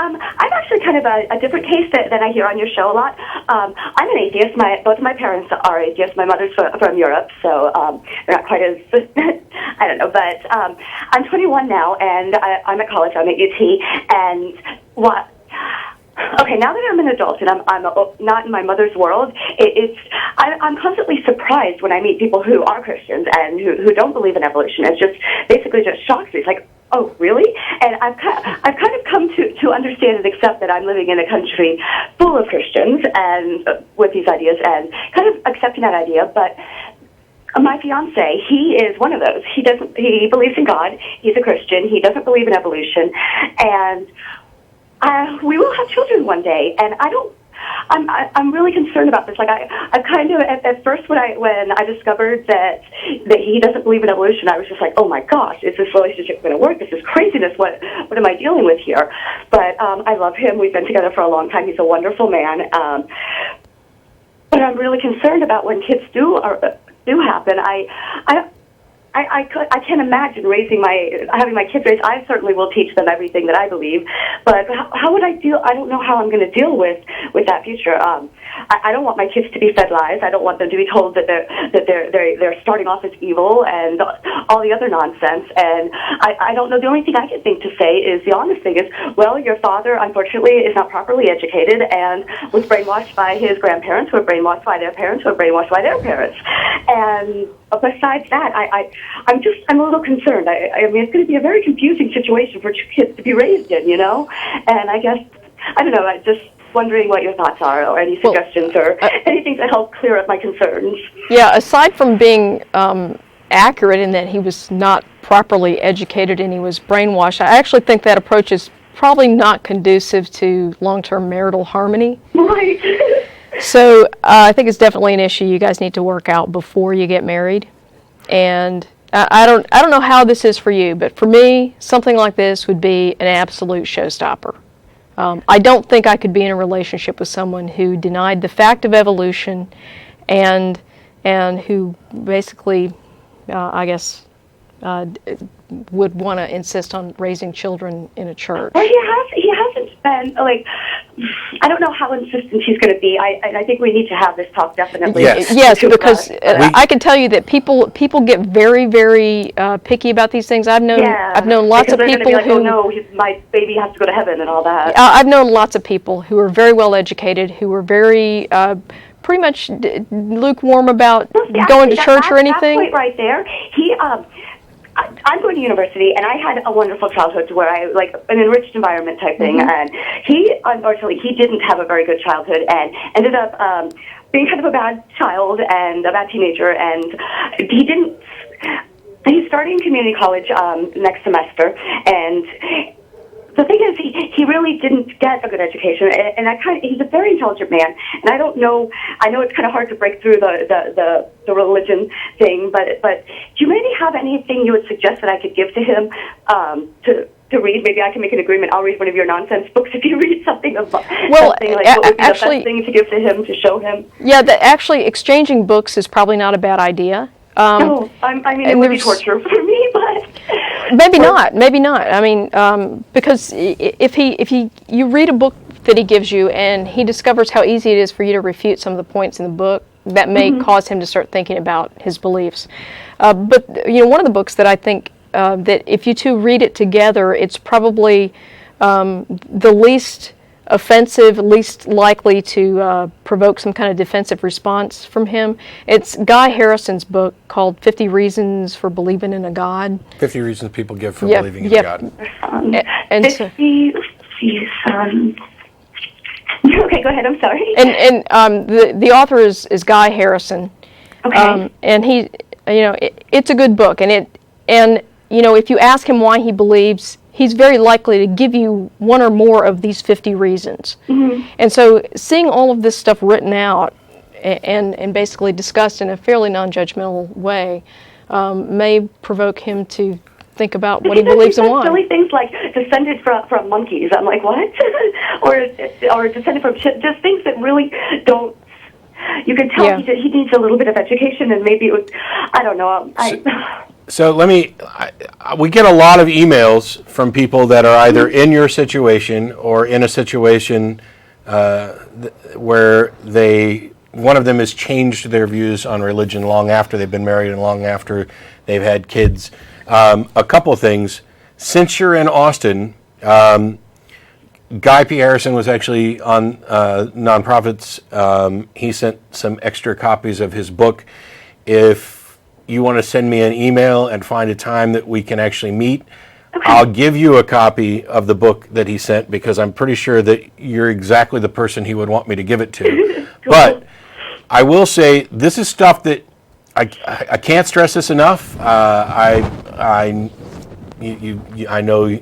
I'm actually kind of a different case that I hear on your show a lot. I'm an atheist. Both of my parents are atheists. My mother's from Europe, so they're not quite as, I don't know, but I'm 21 now, and I'm at college. I'm at UT, and what... Okay, now that I'm an adult and I'm not in my mother's world, I'm constantly surprised when I meet people who are Christians and who don't believe in evolution. It just basically just shocks me. It's like, oh, really? And I've kind of come to understand and accept that I'm living in a country full of Christians and with these ideas and kind of accepting that idea, but my fiance, he is one of those. He believes in God. He's a Christian. He doesn't believe in evolution, and we will have children one day, and I'm really concerned about this. Like I kind of at first when I discovered that he doesn't believe in evolution, I was just like, oh my gosh, is this relationship going to work? This is craziness. What am I dealing with here? But I love him. We've been together for a long time. He's a wonderful man. But I'm really concerned about when kids do happen. I can't imagine having my kids raised. I certainly will teach them everything that I believe, but how would I deal? I don't know how I'm going to deal with that future. I don't want my kids to be fed lies. I don't want them to be told that they're starting off as evil and all the other nonsense. And I don't know. The only thing I can think to say is the honest thing is, well, your father unfortunately is not properly educated and was brainwashed by his grandparents, who were brainwashed by their parents, who were brainwashed by their parents, and besides that, I'm a little concerned. I mean, it's going to be a very confusing situation for kids to be raised in, And I guess, I don't know, I'm just wondering what your thoughts are, or any suggestions, or anything to help clear up my concerns. Yeah, aside from being accurate in that he was not properly educated and he was brainwashed, I actually think that approach is probably not conducive to long-term marital harmony. Right. So I think it's definitely an issue you guys need to work out before you get married. And I don't know how this is for you, but for me, something like this would be an absolute showstopper. I don't think I could be in a relationship with someone who denied the fact of evolution and who basically, I guess, would want to insist on raising children in a church. Well, he hasn't been, like, I don't know how insistent he's going to be. I think we need to have this talk, definitely. Yes, because I can tell you that people get very, very picky about these things. I've known lots of people like, who, oh no, my baby has to go to heaven and all that. I've known lots of people who are very well educated, who are very pretty much lukewarm about going to church or anything. That point right there, I'm going to university, and I had a wonderful childhood where I, like, an enriched environment type thing, and unfortunately, he didn't have a very good childhood and ended up being kind of a bad child and a bad teenager, and he's starting community college next semester, and the thing is, he really didn't get a good education, and he's a very intelligent man, and I don't know, I know it's kind of hard to break through the religion thing, but do you maybe have anything you would suggest that I could give to him to read? Maybe I can make an agreement. I'll read one of your nonsense books if you read something about something like what would be the best thing to give to him, to show him. Yeah, actually exchanging books is probably not a bad idea. No, I mean, it would be torture for me, but... Maybe not. I mean, because if you read a book that he gives you and he discovers how easy it is for you to refute some of the points in the book, that may cause him to start thinking about his beliefs. But, one of the books that I think that if you two read it together, it's probably the least offensive, least likely to provoke some kind of defensive response from him. It's Guy Harrison's book called 50 Reasons for Believing in a God. 50 Reasons People Give for Believing in a God. Okay, go ahead, I'm sorry. And the author is Guy Harrison. Okay. And he, it's a good book. And if you ask him why he believes, he's very likely to give you one or more of these 50 reasons. Mm-hmm. And so seeing all of this stuff written out and basically discussed in a fairly non-judgmental way may provoke him to think about what he believes and why. Silly things like descended from monkeys. I'm like, what? or descended from just things that really don't. You can tell he needs a little bit of education, and maybe it would. I don't know. So we get a lot of emails from people that are either in your situation or in a situation where one of them has changed their views on religion long after they've been married and long after they've had kids. A couple of things. Since you're in Austin, Guy P. Harrison was actually on Nonprofits. He sent some extra copies of his book. If you want to send me an email and find a time that we can actually meet, okay, I'll give you a copy of the book that he sent, because I'm pretty sure that you're exactly the person he would want me to give it to. Cool. But I will say, this is stuff that I can't stress this enough. I know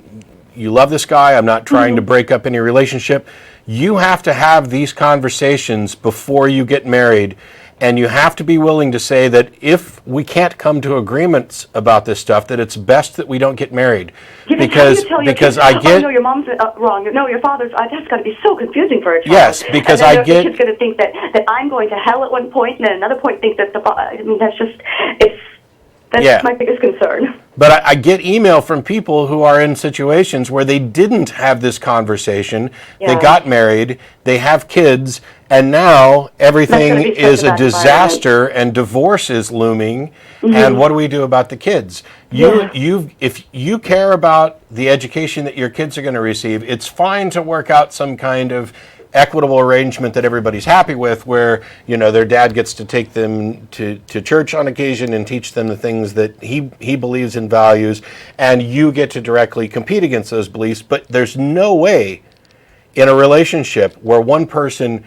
you love this guy. I'm not trying to break up any relationship. You have to have these conversations before you get married, and you have to be willing to say that if we can't come to agreements about this stuff, that it's best that we don't get married. Because I get, no, your mom's wrong. No, your father's. That's got to be so confusing for a child. Yes, because I get. The kid's going to think that I'm going to hell at one point, and then another point think that that's my biggest concern. But I get email from people who are in situations where they didn't have this conversation. Yeah. They got married, they have kids, and now everything is a disaster and divorce is looming. Mm-hmm. And what do we do about the kids? If you care about the education that your kids are going to receive, it's fine to work out some kind of equitable arrangement that everybody's happy with, where their dad gets to take them to church on occasion and teach them the things that he believes in, values, and you get to directly compete against those beliefs. But there's no way in a relationship where one person's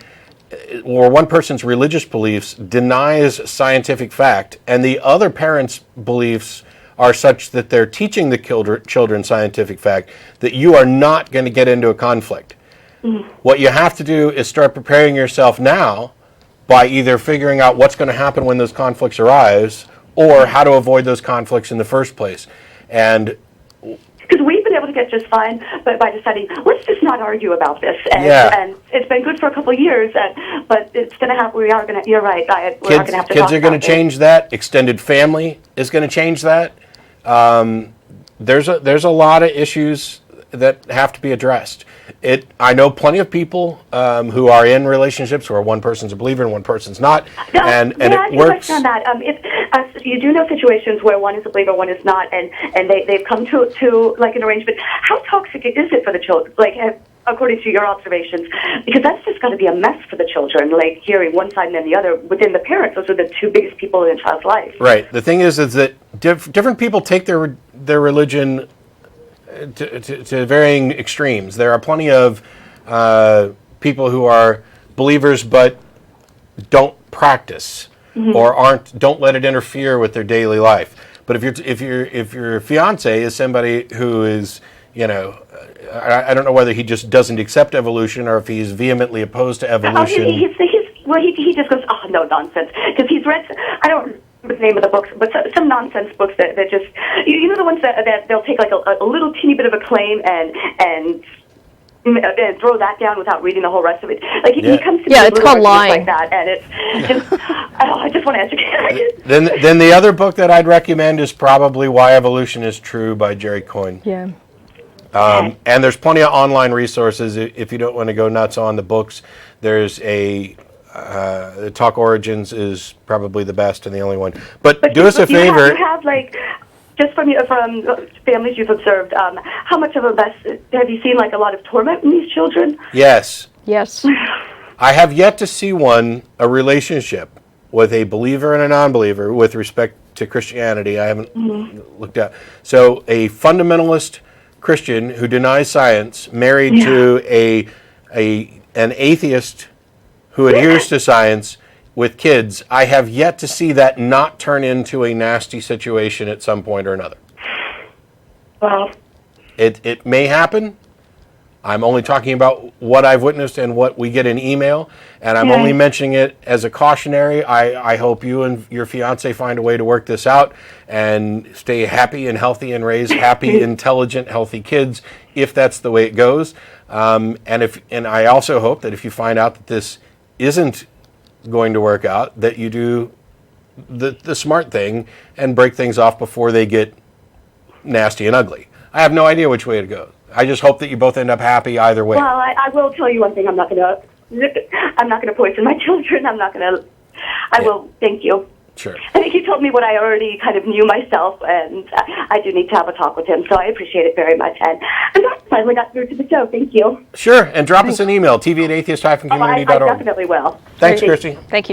religious beliefs denies scientific fact and the other parent's beliefs are such that they're teaching the children scientific fact, that you are not going to get into a conflict. Mm-hmm. What you have to do is start preparing yourself now by either figuring out what's going to happen when those conflicts arise, or how to avoid those conflicts in the first place. And because we've been able to get just fine, but by deciding, let's just not argue about this. And, and it's been good for a couple of years, but it's going to have. You're right. We're not going to have to. Kids are going to change that. Extended family is going to change that. There's a lot of issues that have to be addressed. I know plenty of people who are in relationships where one person's a believer and one person's not, and it works. On that. You do know situations where one is a believer, one is not, and they've come to like an arrangement. How toxic is it for the children? Like, according to your observations, because that's just got to be a mess for the children. Like hearing one side and then the other within the parents. Those are the two biggest people in a child's life. Right. The thing is that different people take their religion to varying extremes. There are plenty of people who are believers but don't practice, mm-hmm. or don't let it interfere with their daily life. But if your fiance is somebody who is, I don't know whether he just doesn't accept evolution or if he's vehemently opposed to evolution. He just goes, oh, no nonsense, because he's read. I don't the name of the books, but some nonsense books that just, the ones that they'll take like a little teeny bit of a claim and throw that down without reading the whole rest of it. Like he comes to me it's called lying like that, and it's just I just want to educate. Then the other book that I'd recommend is probably Why Evolution is True by Jerry Coyne. Yeah. And there's plenty of online resources if you don't want to go nuts on the books. There's Talk Origins is probably the best and the only one. But do us a favor. You have like, just from families you've observed, how much of a mess have you seen? Like a lot of torment in these children? Yes. I have yet to see a relationship with a believer and a non-believer with respect to Christianity. I haven't looked at. So a fundamentalist Christian who denies science married to an atheist who adheres to science with kids, I have yet to see that not turn into a nasty situation at some point or another. Well, it may happen. I'm only talking about what I've witnessed and what we get in email, and I'm only mentioning it as a cautionary. I hope you and your fiance find a way to work this out and stay happy and healthy and raise happy, intelligent, healthy kids, if that's the way it goes. And I also hope that if you find out that this isn't going to work out, that you do the smart thing and break things off before they get nasty and ugly. I have no idea which way to go. I just hope that you both end up happy either way. Well, I will tell you one thing. I'm not going to poison my children. I will. Thank you. Sure. I think he told me what I already kind of knew myself, and I do need to have a talk with him, so I appreciate it very much. And I finally got through to the show. Thank you. Sure, and drop us an email, tv@atheist-community.org. I definitely will. Thanks, Christy. Thank you.